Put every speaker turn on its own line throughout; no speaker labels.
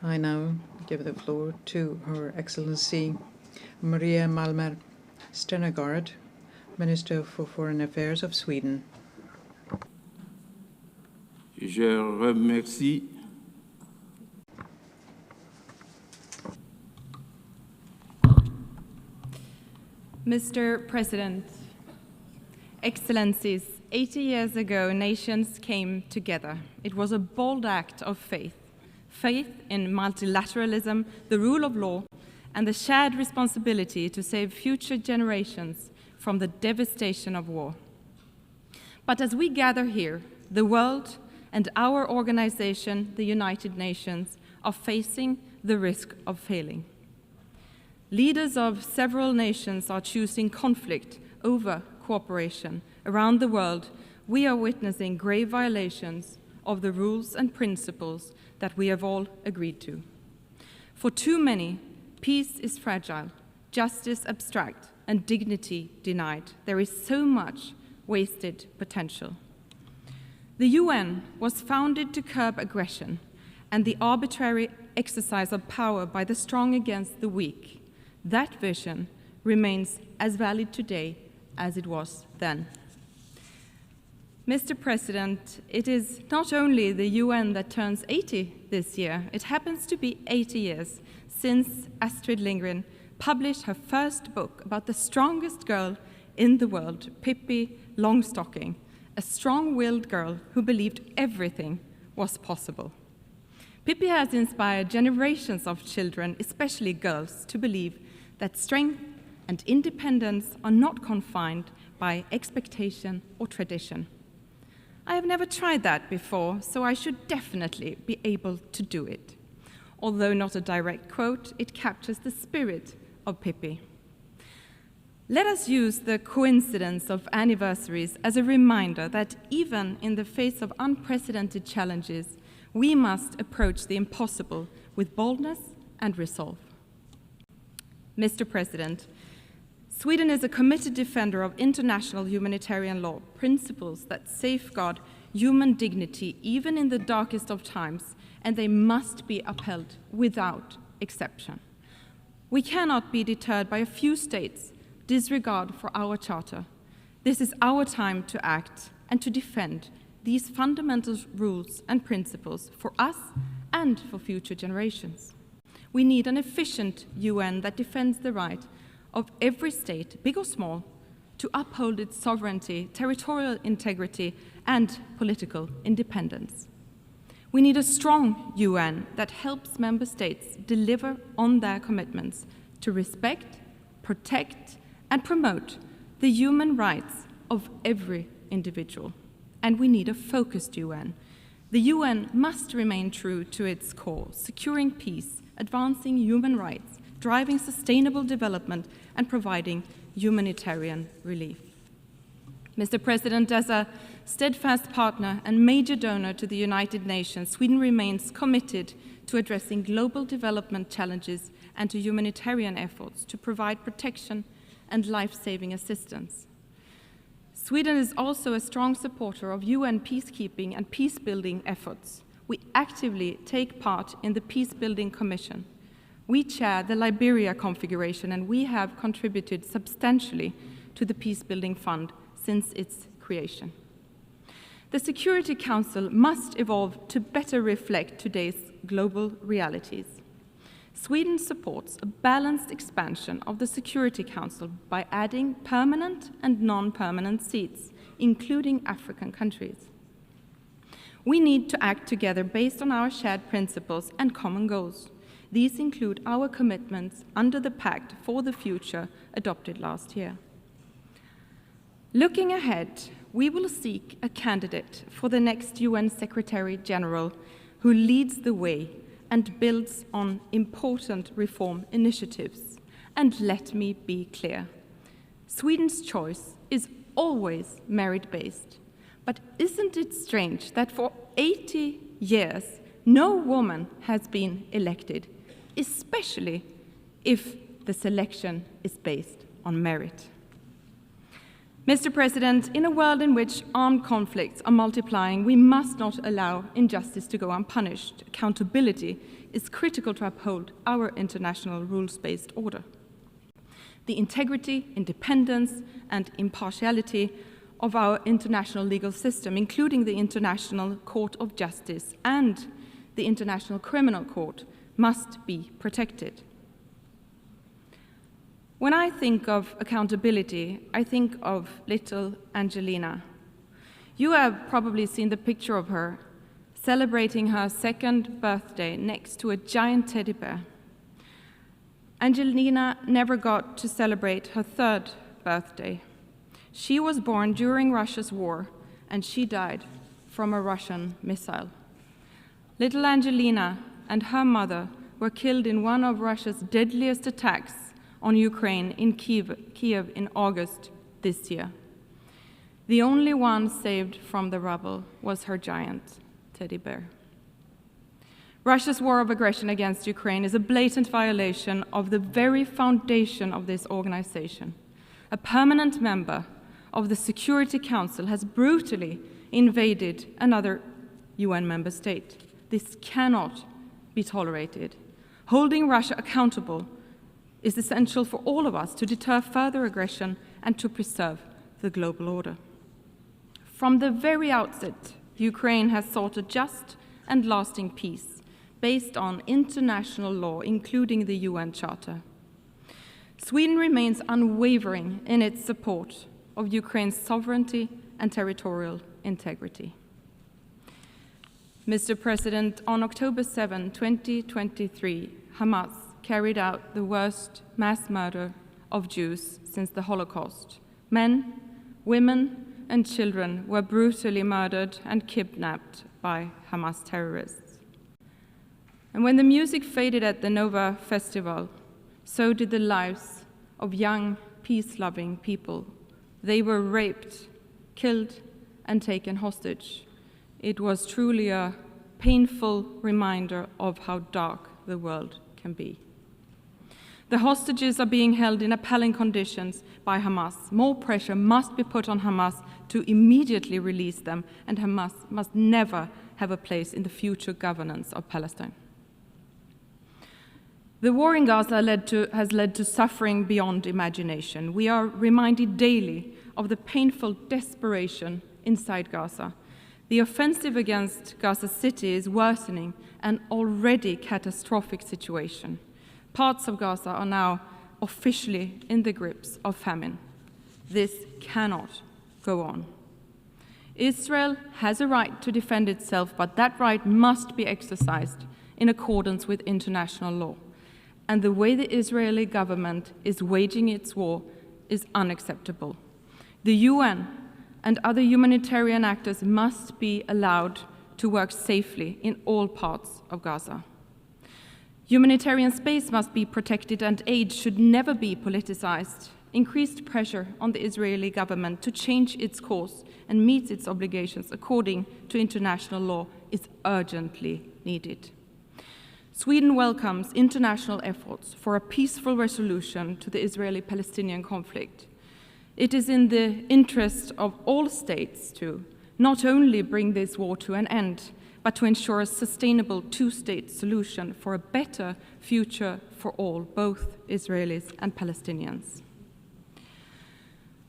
I now give the floor to Her Excellency Maria Malmer, Stenergard, Minister for Foreign Affairs of Sweden.
Je remercie
Mr. President, Excellencies, 80 years ago, nations came together. It was a bold act of faith. Faith in multilateralism, the rule of law, and the shared responsibility to save future generations from the devastation of war. But as we gather here, the world and our organization, the United Nations, are facing the risk of failing. Leaders of several nations are choosing conflict over cooperation. Around the world, we are witnessing grave violations of the rules and principles that we have all agreed to. For too many, peace is fragile, justice abstract, and dignity denied. There is so much wasted potential. The UN was founded to curb aggression and the arbitrary exercise of power by the strong against the weak. That vision remains as valid today as it was then. Mr. President, it is not only the UN that turns 80 this year, it happens to be 80 years since Astrid Lindgren published her first book about the strongest girl in the world, Pippi Longstocking, a strong-willed girl who believed everything was possible. Pippi has inspired generations of children, especially girls, to believe that strength and independence are not confined by expectation or tradition. I have never tried that before, so I should definitely be able to do it. Although not a direct quote, it captures the spirit of Pippi. Let us use the coincidence of anniversaries as a reminder that even in the face of unprecedented challenges, we must approach the impossible with boldness and resolve. Mr. President, Sweden is a committed defender of international humanitarian law, principles that safeguard human dignity even in the darkest of times, and they must be upheld without exception. We cannot be deterred by a few states' disregard for our charter. This is our time to act and to defend these fundamental rules and principles for us and for future generations. We need an efficient UN that defends the right of every state, big or small, to uphold its sovereignty, territorial integrity, and political independence. We need a strong UN that helps member states deliver on their commitments to respect, protect, and promote the human rights of every individual. And we need a focused UN. The UN must remain true to its core, securing peace, advancing human rights, driving sustainable development, and providing humanitarian relief. Mr. President, as a steadfast partner and major donor to the United Nations, Sweden remains committed to addressing global development challenges and to humanitarian efforts to provide protection and life-saving assistance. Sweden is also a strong supporter of UN peacekeeping and peace-building efforts. We actively take part in the Peace-Building Commission. We chair the Liberia configuration, and we have contributed substantially to the Peace-Building Fund since its creation. The Security Council must evolve to better reflect today's global realities. Sweden supports a balanced expansion of the Security Council by adding permanent and non-permanent seats, including African countries. We need to act together based on our shared principles and common goals. These include our commitments under the Pact for the Future adopted last year. Looking ahead, we will seek a candidate for the next UN Secretary General who leads the way and builds on important reform initiatives. And let me be clear, Sweden's choice is always merit-based. But isn't it strange that for 80 years, no woman has been elected, especially if the selection is based on merit? Mr. President, in a world in which armed conflicts are multiplying, we must not allow injustice to go unpunished. Accountability is critical to uphold our international rules-based order. The integrity, independence, and impartiality of our international legal system, including the International Court of Justice and the International Criminal Court, must be protected. When I think of accountability, I think of little Angelina. You have probably seen the picture of her celebrating her 2nd birthday next to a giant teddy bear. Angelina never got to celebrate her 3rd birthday. She was born during Russia's war, and she died from a Russian missile. Little Angelina and her mother were killed in one of Russia's deadliest attacks on Ukraine in Kiev in August this year. The only one saved from the rubble was her giant teddy bear. Russia's war of aggression against Ukraine is a blatant violation of the very foundation of this organization. A permanent member of the Security Council has brutally invaded another UN member state. This cannot be tolerated. Holding Russia accountable is essential for all of us to deter further aggression and to preserve the global order. From the very outset, Ukraine has sought a just and lasting peace based on international law, including the UN Charter. Sweden remains unwavering in its support of Ukraine's sovereignty and territorial integrity. Mr. President, on October 7, 2023, Hamas carried out the worst mass murder of Jews since the Holocaust. Men, women, and children were brutally murdered and kidnapped by Hamas terrorists. And when the music faded at the Nova Festival, so did the lives of young, peace-loving people. They were raped, killed, and taken hostage. It was truly a painful reminder of how dark the world can be. The hostages are being held in appalling conditions by Hamas. More pressure must be put on Hamas to immediately release them, and Hamas must never have a place in the future governance of Palestine. The war in Gaza has led to suffering beyond imagination. We are reminded daily of the painful desperation inside Gaza. The offensive against Gaza City is worsening an already catastrophic situation. Parts of Gaza are now officially in the grips of famine. This cannot go on. Israel has a right to defend itself, but that right must be exercised in accordance with international law. And the way the Israeli government is waging its war is unacceptable. The UN and other humanitarian actors must be allowed to work safely in all parts of Gaza. Humanitarian space must be protected and aid should never be politicized. Increased pressure on the Israeli government to change its course and meet its obligations according to international law is urgently needed. Sweden welcomes international efforts for a peaceful resolution to the Israeli-Palestinian conflict. It is in the interest of all states to not only bring this war to an end, but to ensure a sustainable two-state solution for a better future for all, both Israelis and Palestinians.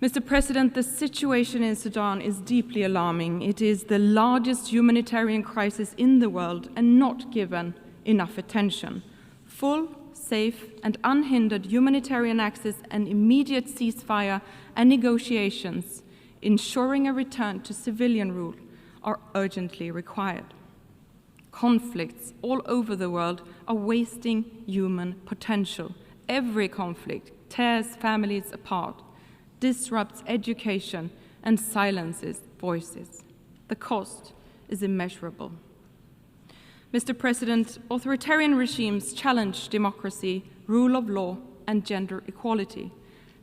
Mr. President, the situation in Sudan is deeply alarming. It is the largest humanitarian crisis in the world and not given enough attention. Full, safe, and unhindered humanitarian access and immediate ceasefire and negotiations, ensuring a return to civilian rule, are urgently required. Conflicts all over the world are wasting human potential. Every conflict tears families apart, disrupts education, and silences voices. The cost is immeasurable. Mr. President, authoritarian regimes challenge democracy, rule of law, and gender equality.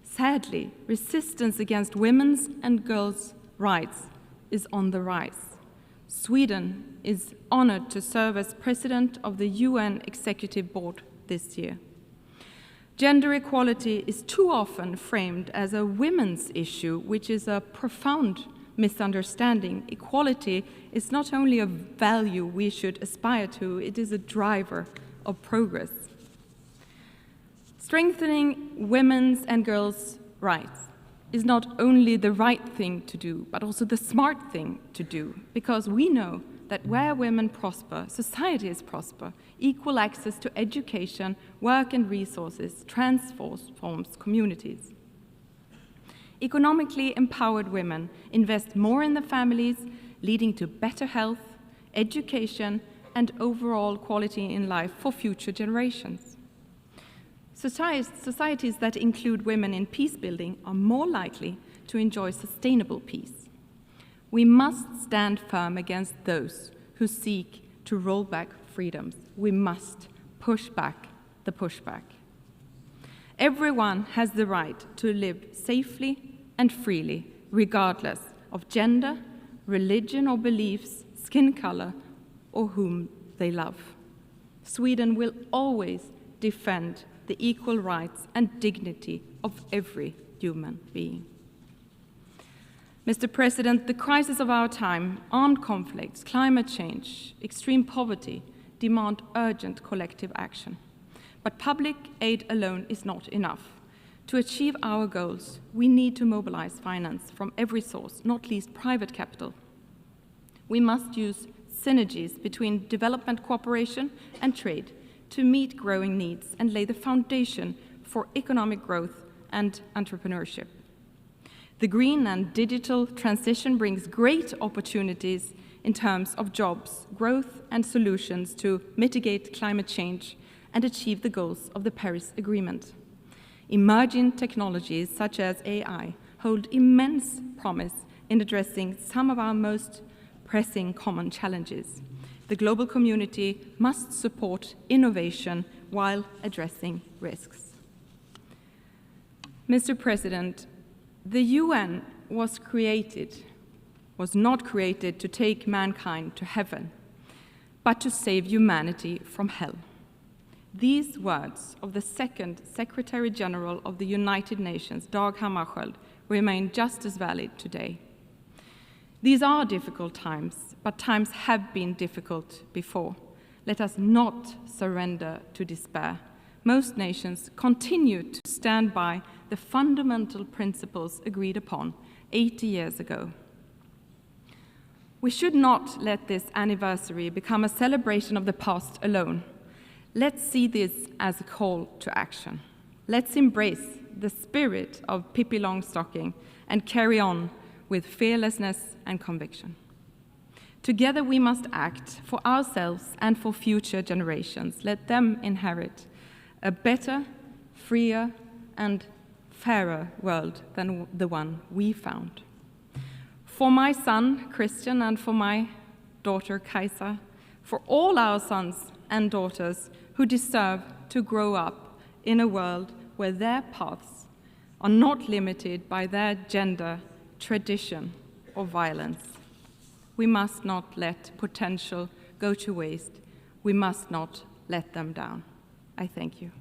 Sadly, resistance against women's and girls' rights is on the rise. Sweden is honored to serve as president of the UN Executive Board this year. Gender equality is too often framed as a women's issue, which is a profound misunderstanding. Equality is not only a value we should aspire to, it is a driver of progress. Strengthening women's and girls' rights is not only the right thing to do, but also the smart thing to do, because we know that where women prosper, societies prosper. Equal access to education, work and resources transforms communities. Economically empowered women invest more in their families, leading to better health, education, and overall quality in life for future generations. Societies that include women in peace building are more likely to enjoy sustainable peace. We must stand firm against those who seek to roll back freedoms. We must push back the pushback. Everyone has the right to live safely and freely, regardless of gender, religion or beliefs, skin color, or whom they love. Sweden will always defend the equal rights and dignity of every human being. Mr. President, the crises of our time, armed conflicts, climate change, extreme poverty, demand urgent collective action. But public aid alone is not enough. To achieve our goals, we need to mobilize finance from every source, not least private capital. We must use synergies between development cooperation and trade to meet growing needs and lay the foundation for economic growth and entrepreneurship. The green and digital transition brings great opportunities in terms of jobs, growth, and solutions to mitigate climate change and achieve the goals of the Paris Agreement. Emerging technologies such as AI hold immense promise in addressing some of our most pressing common challenges. The global community must support innovation while addressing risks. Mr. President, the UN was not created to take mankind to heaven, but to save humanity from hell. These words of the second Secretary General of the United Nations, Dag Hammarskjöld, remain just as valid today. These are difficult times, but times have been difficult before. Let us not surrender to despair. Most nations continue to stand by the fundamental principles agreed upon 80 years ago. We should not let this anniversary become a celebration of the past alone. Let's see this as a call to action. Let's embrace the spirit of Pippi Longstocking and carry on with fearlessness and conviction. Together we must act for ourselves and for future generations. Let them inherit a better, freer, and fairer world than the one we found. For my son, Christian, and for my daughter, Kajsa, for all our sons and daughters who deserve to grow up in a world where their paths are not limited by their gender, tradition, or violence. We must not let potential go to waste. We must not let them down. I thank you.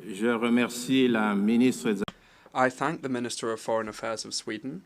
Je remercie la ministre.
I thank the Minister of Foreign Affairs of Sweden.